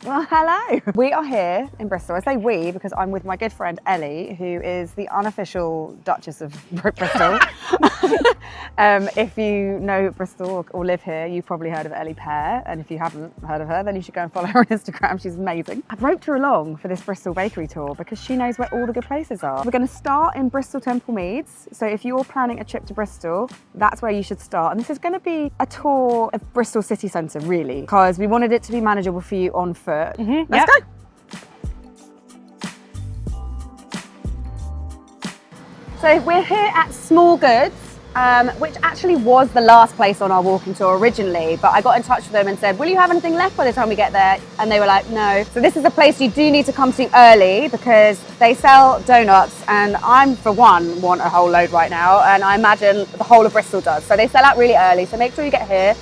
Well, hello. We are here in Bristol. I say we because I'm with my good friend Elly, who is the unofficial Duchess of Bristol. If you know Bristol or live here, you've probably heard of Elly Pear, and if you haven't heard of her, then you should go and follow her on Instagram. She's amazing. I've roped her along for this Bristol Bakery tour because she knows where all the good places are. We're going to start in Bristol Temple Meads. So if you're planning a trip to Bristol, that's where you should start. And this is going to be a tour of Bristol city centre, really, because we wanted it to be manageable for you on foot. Let's go. So we're here at Small Goods, which actually was the last place on our walking tour originally, but I got in touch with them and said, will you have anything left by the time we get there? And they were like, no. So this is a place you do need to come to early because they sell donuts, and I'm, for one, want a whole load right now, and I imagine the whole of Bristol does. So they sell out really early, so make sure you get here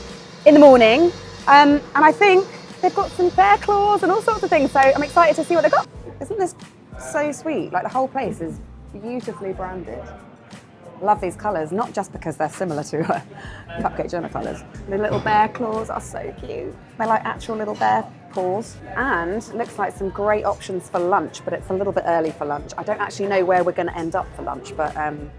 in the morning. And I think they've got some bear claws and all sorts of things, so I'm excited to see what they've got. Isn't this so sweet? Like, the whole place is beautifully branded. Love these colours, not just because they're similar to Cupcake Jemma colours. The little bear claws are so cute. They're like actual little bear paws. And looks like some great options for lunch, but it's a little bit early for lunch. I don't actually know where we're going to end up for lunch, but kind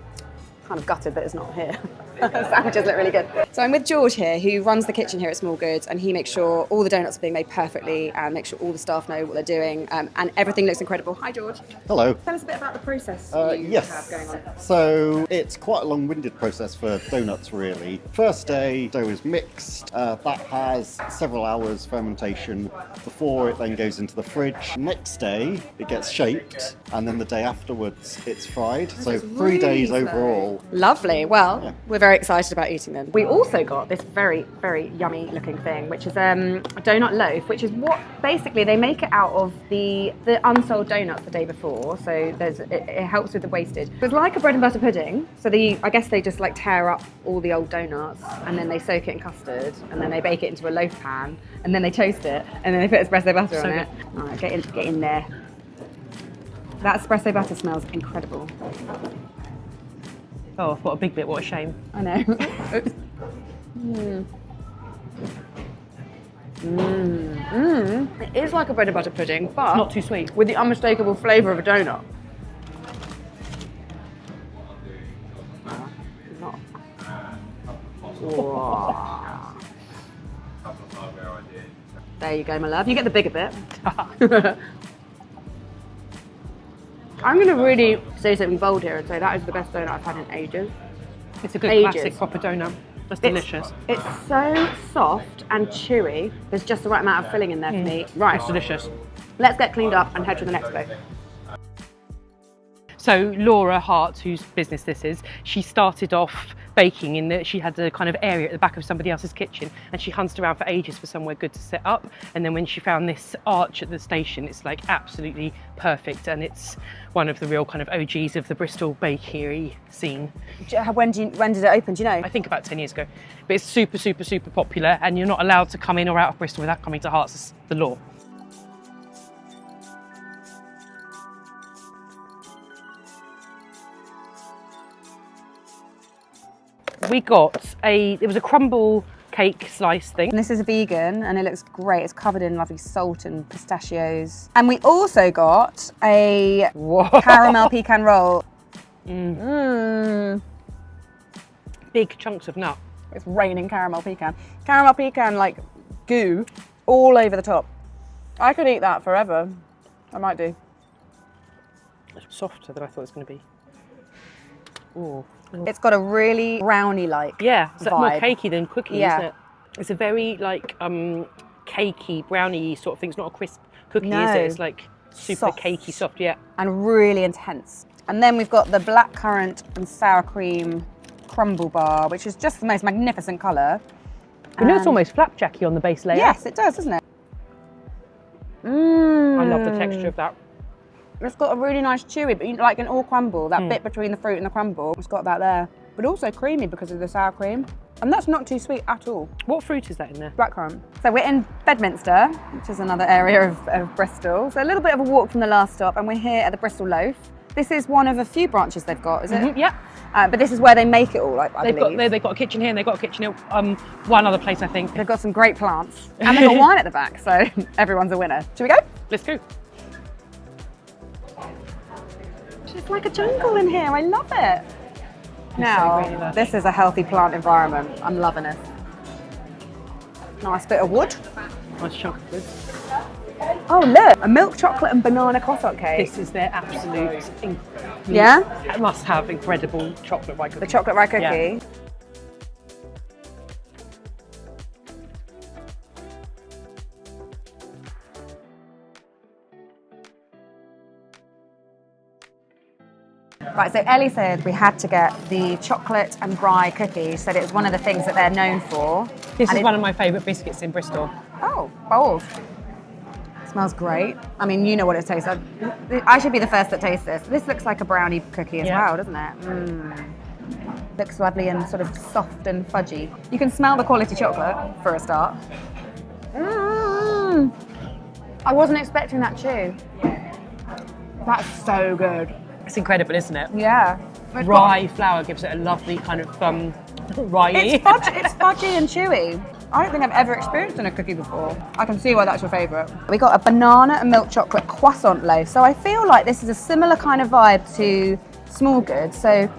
of gutted that it's not here. Sandwiches look really good. So I'm with George here, who runs the kitchen here at Small Goods, and he makes sure all the donuts are being made perfectly and makes sure all the staff know what they're doing, and everything looks incredible. Hi, George. Hello. Tell us a bit about the process you have going on. So it's quite a long-winded process for donuts, really. First day, dough is mixed. That has several hours fermentation before it then goes into the fridge. Next day, it gets shaped, and then the day afterwards, it's fried. So 3 days overall. Lovely. Well, we're very excited about eating them. We also got this very, very yummy looking thing, which is a donut loaf, which is what basically they make it out of the unsold donuts the day before. So it helps with the wastage. It's like a bread and butter pudding. So I guess they just like tear up all the old donuts and then they soak it in custard and then they bake it into a loaf pan and then they toast it and then they put espresso butter on it. All right, get in there. That espresso butter smells incredible. Oh, I've got a big bit, what a shame. I know. Oops. It is like a bread and butter pudding, but It's not too sweet. with the unmistakable flavour of a donut. Whoa. There you go, my love. You get the bigger bit. I'm going to really say something bold here and say that is the best donut I've had in ages. It's a good classic proper donut. That's delicious. It's so soft and chewy. There's just the right amount of filling in there for me. Right. It's delicious. Let's get cleaned up and head to the next place. So Laura Hart, whose business this is, she started off baking in that she had a kind of area at the back of somebody else's kitchen, and she hunted around for ages for somewhere good to set up. And then when she found this arch at the station, it's like absolutely perfect, and it's one of the real kind of OGs of the Bristol bakery scene. When did it open? Do you know? I think about 10 years ago. But it's super, super, super popular, and you're not allowed to come in or out of Bristol without coming to Hart's. It's the law. We got it was a crumble cake slice thing. And this is a vegan and it looks great. It's covered in lovely salt and pistachios. And we also got a caramel pecan roll. Big chunks of nut. It's raining caramel pecan. Caramel pecan like goo all over the top. I could eat that forever. I might do. It's softer than I thought it was going to be. Ooh. It's got a really brownie-like it's like more vibe. cakey than cookie, isn't it? It's a very like cakey, brownie sort of thing. It's not a crisp cookie, is it? It's like super soft. cakey, soft, yeah. And really intense. And then we've got the blackcurrant and sour cream crumble bar, which is just the most magnificent colour. You know, it's almost flapjacky on the base layer. Yes, it does, doesn't it? I love the texture of that. It's got a really nice chewy, but like an all crumble, that bit between the fruit and the crumble. It's got that there. But also creamy because of the sour cream. And that's not too sweet at all. What fruit is that in there? Blackcurrant. So we're in Bedminster, which is another area of Bristol. So a little bit of a walk from the last stop, and we're here at the Bristol Loaf. This is one of a few branches they've got, is it? Yeah. But this is where they make it all, I believe. They've got a kitchen here and they've got a kitchen at one other place, I think. They've got some great plants. And they've got wine at the back, so everyone's a winner. Should we go? Let's go. It's like a jungle in here. I love it. Now, really lush. this is a healthy plant environment. I'm loving it. Nice bit of wood. Nice chunk of wood. Oh, look, a milk chocolate and banana croissant cake. This is their absolute must-have incredible chocolate rye cookie. The chocolate rye cookie. Yeah. Right, so Ellie said we had to get the chocolate and rye cookie. She said it was one of the things that they're known for. This is one of my favourite biscuits in Bristol. Oh, bold. Smells great. I mean, you know what it tastes like. I should be the first that tastes this. This looks like a brownie cookie as well, doesn't it? Looks lovely and sort of soft and fudgy. You can smell the quality chocolate for a start. I wasn't expecting that chew. That's so good. It's incredible, isn't it? Yeah. Rye flour gives it a lovely kind of rye. It's fudgy and chewy. I don't think I've ever experienced in a cookie before. I can see why that's your favourite. We got a banana and milk chocolate croissant loaf. So I feel like this is a similar kind of vibe to Small Goods. So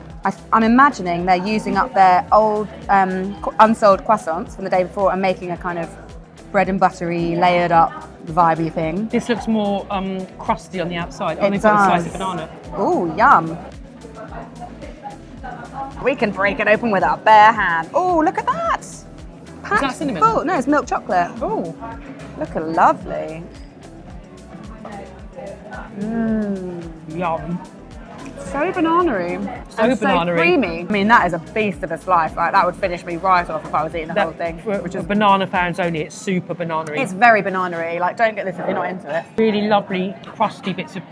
I'm imagining they're using up their old unsold croissants from the day before and making a kind of bread and buttery, layered up, vibey thing. This looks more crusty on the outside. It they've got a does. slice of banana. Ooh, yum. We can break it open with our bare hand. Oh, look at that. Is that cinnamon? Full. No, it's milk chocolate. Oh, Look at lovely. yum. So banana-y. So and banana-y. So creamy. I mean, that is a beast of a slice. Like, that would finish me right off if I was eating the whole thing. Which is banana fans only. It's super banana-y. It's very banana-y. Like, don't get this if you're not into it. really lovely, crusty bits of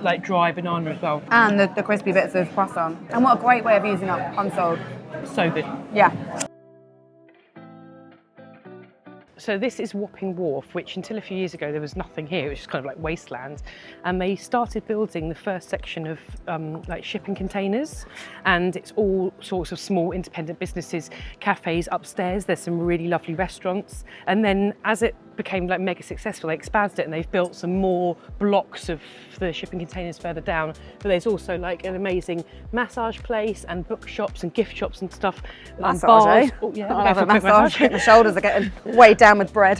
like dry banana as well. And the crispy bits of croissant. And what a great way of using up unsold. So good. Yeah. So this is Wapping Wharf, which until a few years ago there was nothing here. It was just kind of like wasteland, and they started building the first section of like shipping containers, and it's all sorts of small independent businesses, cafes upstairs. There's some really lovely restaurants, and then as it became like mega successful, they expanded it and they've built some more blocks of the shipping containers further down. But there's also like an amazing massage place and bookshops and gift shops and stuff. Massage, bars. eh? Oh, yeah, I'll have a quick massage. My shoulders are getting weighed down with bread.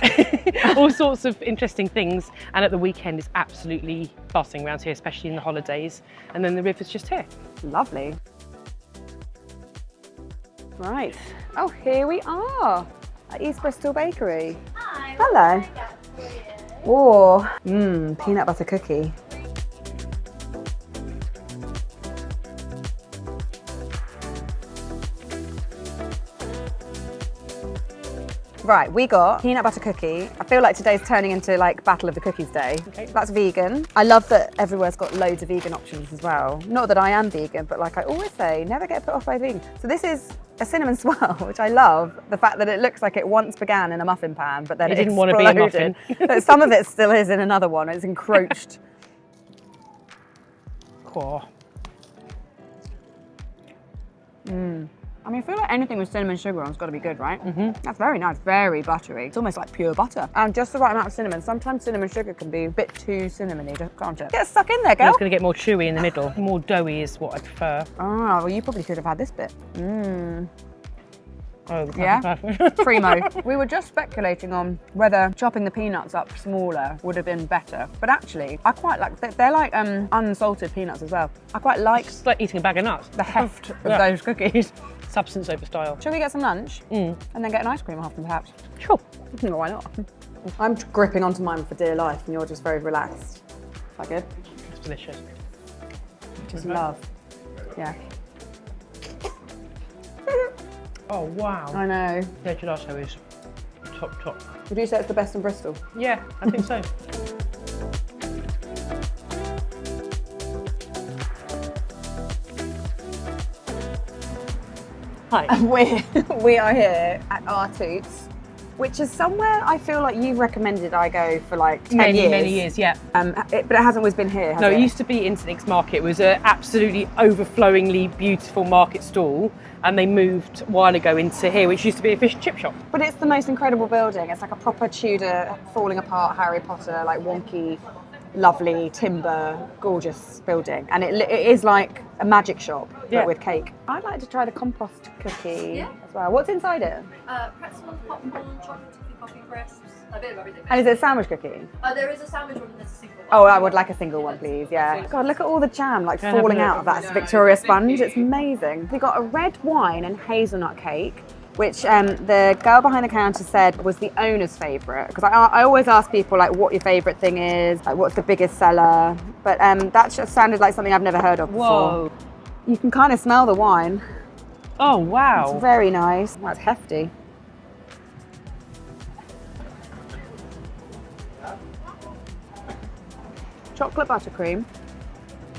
all sorts of interesting things, and at the weekend it's absolutely buzzing around here, especially in the holidays, and then the river's just here. Lovely. Right. Oh, here we are at East Bristol Bakery. Hi. Hello. Oh, peanut butter cookie. Right, we got peanut butter cookie. I feel like today's turning into like Battle of the Cookies Day. Okay. That's vegan. I love that everywhere's got loads of vegan options as well. Not that I am vegan, but like I always say, never get put off by vegan. So this is a cinnamon swirl, which I love. The fact that it looks like it once began in a muffin pan, but then It it didn't want to be a exploded. muffin. But some of it still is in another one. It's encroached. Cool. I mean, I feel like anything with cinnamon sugar on has got to be good, right? That's very nice, very buttery. It's almost like pure butter. And just the right amount of cinnamon. Sometimes cinnamon sugar can be a bit too cinnamony, can't it? Get stuck in there, girl. It's going to get more chewy in the middle. More doughy is what I prefer. Ah, well, you probably should have had this bit. Oh, Yeah? Primo. We were just speculating on whether chopping the peanuts up smaller would have been better. But actually, I quite like, they're like unsalted peanuts as well. I quite like It's like eating a bag of nuts. the heft of Yeah. those cookies. Substance over style. Shall we get some lunch? And then get an ice cream after them, perhaps? Sure. Why not? I'm gripping onto mine for dear life and you're just very relaxed. Is that good? It's delicious. Just love. Yeah. Oh, wow. I know. The gelato is top. Would you say it's the best in Bristol? Yeah, I think so. Hi. We are here at AhhToots which is somewhere I feel like you've recommended I go for like 10 many, years. many years, yeah. But it hasn't always been here, has No, it? it used to be Interlinks Market. It was an absolutely overflowingly beautiful market stall, and they moved a while ago into here, which used to be a fish and chip shop. But it's the most incredible building. It's like a proper Tudor, falling apart Harry Potter, like wonky, lovely timber, gorgeous building. And it is like a magic shop, Yeah. but with cake. I'd like to try the compost cookie as well. What's inside it? Pretzels, popcorn, chocolate toffee, coffee crisps, a bit of everything. And is it a sandwich cookie? There is a sandwich one and there's a single one. Oh, I would like a single one, please. Yeah. God, look at all the jam like Can I have falling a out look? of that Victoria sponge. It's amazing. We got a red wine and hazelnut cake, which the girl behind the counter said was the owner's favourite. Because I always ask people like what your favourite thing is, like what's the biggest seller. But that just sounded like something I've never heard of before. Whoa. You can kind of smell the wine. Oh, wow. It's very nice. That's hefty. Chocolate buttercream.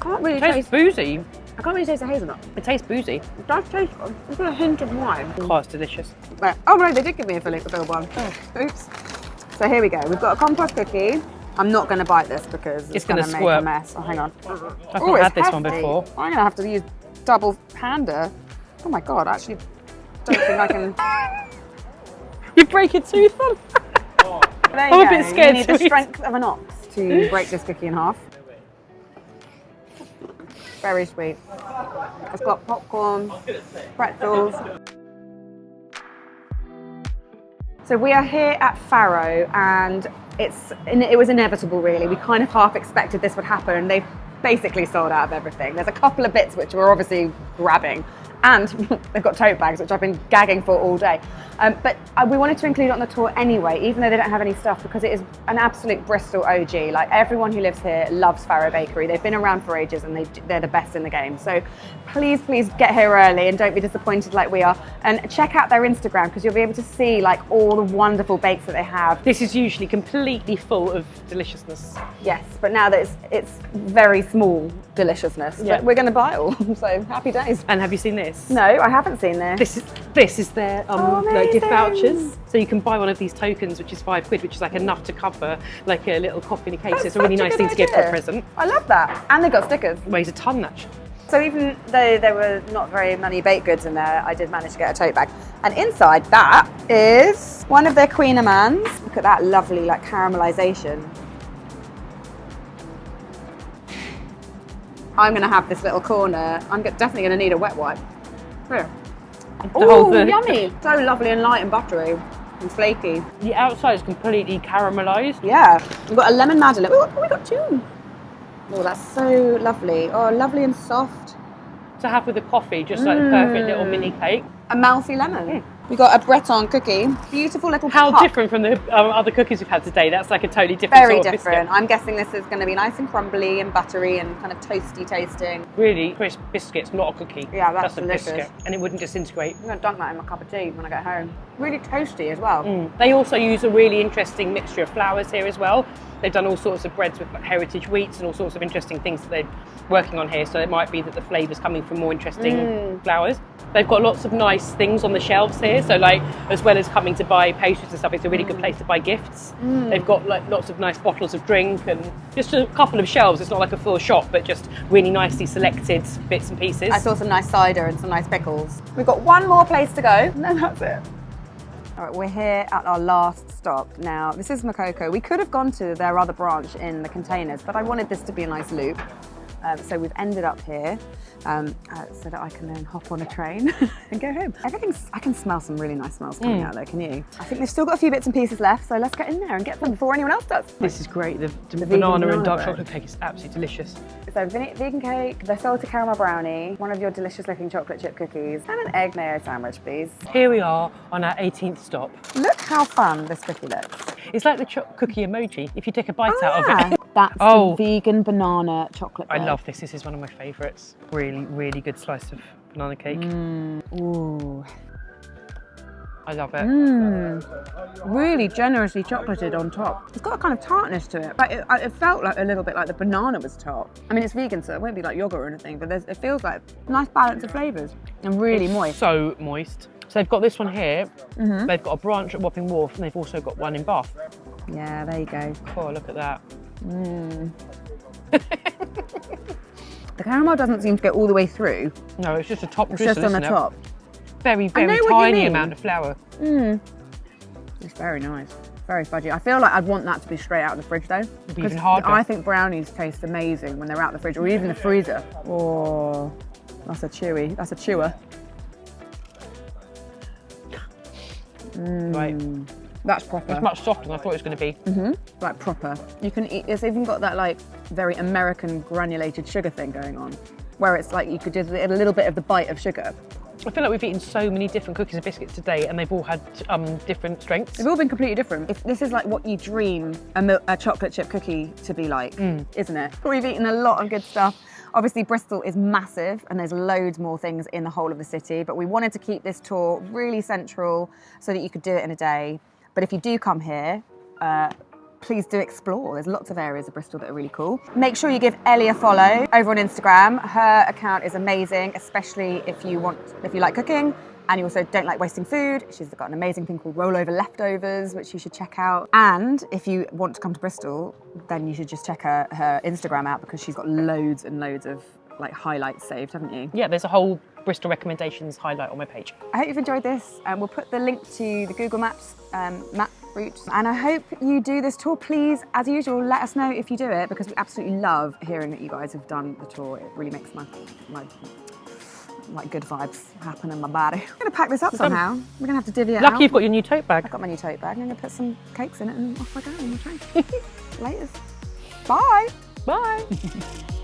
Can't really It tastes taste. boozy. I can't really taste the hazelnut. It tastes boozy. It does taste. It's got a hint of wine. Oh, it's delicious. Right. Oh no, they did give me a filling one. Oh, oops. So here we go. We've got a compost cookie. I'm not going to bite this because it's gonna going to make squirt. a mess. Oh, hang on. I've Oh, not it's had this one hefty. before. I'm going to have to use double hander. Oh my god! Actually, don't think I can. You break a tooth on. There you I'm a go. bit scared, You need the sweet. strength of an ox to break this cookie in half. Very sweet. It's got popcorn, pretzels. So we are here at Farro, and it was inevitable, really. We kind of half expected this would happen, and they've basically sold out of everything. There's a couple of bits which we're obviously grabbing, and they've got tote bags, which I've been gagging for all day. But we wanted to include it on the tour anyway, even though they don't have any stuff, because it is an absolute Bristol OG. Like, everyone who lives here loves Farro Bakery. They've been around for ages, and they're the best in the game. So please get here early and don't be disappointed like we are. And check out their Instagram, because you'll be able to see like all the wonderful bakes that they have. This is usually completely full of deliciousness. Yes, but now that it's very small deliciousness, Yeah. but we're going to buy it all. So happy days. And have you seen this? No, I haven't seen this. This is their Oh, like gift amazing. vouchers. So you can buy one of these tokens, which is £5, which is like enough to cover like a little coffee in a case. That's It's a really such nice good thing to give for a idea. present. I love that. And they've got stickers. Weighs a ton, actually. So even though there were not very many baked goods in there, I did manage to get a tote bag. And inside that is one of their Queen Amans. Look at that lovely like caramelization. I'm going to have this little corner. I'm definitely going to need a wet wipe. Here. whole Oh, thing. yummy. So lovely and light and buttery and flaky. The outside is completely caramelised. Yeah. We've got a lemon madeleine. Oh, we got two. Oh, that's so lovely. Oh, lovely and soft. To have with a coffee, just like a perfect little mini cake. A mouthy lemon. We got a Breton cookie. Beautiful little How cup. different from the other cookies we've had today. That's like a totally different Very sort of different. biscuit. I'm guessing this is going to be nice and crumbly and buttery and kind of toasty tasting. Really crisp biscuits, not a cookie. Yeah, that's a delicious. biscuit. And it wouldn't disintegrate. I'm going to dunk that in my cup of tea when I get home. Really toasty as well. They also use a really interesting mixture of flours here as well. They've done all sorts of breads with like heritage wheats and all sorts of interesting things that they're working on here. So it might be that the flavour's coming from more interesting flours. They've got lots of nice things on the shelves here. So like, as well as coming to buy pastries and stuff, it's a really good place to buy gifts. They've got like lots of nice bottles of drink and just a couple of shelves. It's not like a full shop, but just really nicely selected bits and pieces. I saw some nice cider and some nice pickles. We've got one more place to go, and then that's it. All right, we're here at our last stop. Now, this is Makoko. We could have gone to their other branch in the containers, but I wanted this to be a nice loop. So we've ended up here so that I can then hop on a train and go home. I can smell some really nice smells coming out there, can you? I think they've still got a few bits and pieces left, so let's get in there and get them before anyone else does. This is great. The vegan banana and banana dark bread. chocolate cake is absolutely delicious. So vegan cake, the salted caramel brownie, one of your delicious looking chocolate chip cookies, and an egg mayo sandwich, please. Here we are on our 18th stop. Look how fun this cookie looks. It's like the cookie emoji. If you take a bite out of it. That's Oh. the vegan banana chocolate I bread. love this. This is one of my favourites. Really, really good slice of banana cake. Ooh. I love it. Really generously chocolated on top. It's got a kind of tartness to it, but it felt like a little bit like the banana was top. I mean, it's vegan, so it won't be like yogurt or anything, but it feels like a nice balance of flavours and really moist. So moist. So they've got this one here. They've got a branch at Wapping Wharf, and they've also got one in Bath. Yeah, there you go. Oh, look at that. The caramel doesn't seem to go all the way through. No, it's just a top It's drizzle, just on the isn't it? top. Very, I know very what you tiny mean. amount of flour. It's very nice. Very fudgy. I feel like I'd want that to be straight out of the fridge though. It'd be even 'Cause harder. I think brownies taste amazing when they're out of the fridge or even the freezer. Oh, that's a chewy. That's a chewer. Right. That's proper. It's much softer than I thought it was going to be. Like proper. You can eat. It's even got that like very American granulated sugar thing going on, where it's like you could just get a little bit of the bite of sugar. I feel like we've eaten so many different cookies and biscuits today, and they've all had different strengths. They've all been completely different. If this is like what you dream a chocolate chip cookie to be like, isn't it? But we've eaten a lot of good stuff. Obviously, Bristol is massive and there's loads more things in the whole of the city, but we wanted to keep this tour really central so that you could do it in a day. But if you do come here, please do explore. There's lots of areas of Bristol that are really cool. Make sure you give Elly a follow over on Instagram. Her account is amazing, especially if you like cooking and you also don't like wasting food. She's got an amazing thing called rollover leftovers, which you should check out. And if you want to come to Bristol, then you should just check her Instagram out because she's got loads and loads of like highlights saved, haven't you? Yeah, there's a whole Bristol recommendations highlight on my page. I hope you've enjoyed this. We'll put the link to the Google Maps map route. And I hope you do this tour. Please, as usual, let us know if you do it because we absolutely love hearing that you guys have done the tour. It really makes my like good vibes happen in my body. I'm gonna pack this up somehow. We're gonna have to divvy it out. Lucky you've got your new tote bag. I've got my new tote bag. I'm gonna put some cakes in it and off I go on the train. Laters. Bye. Bye.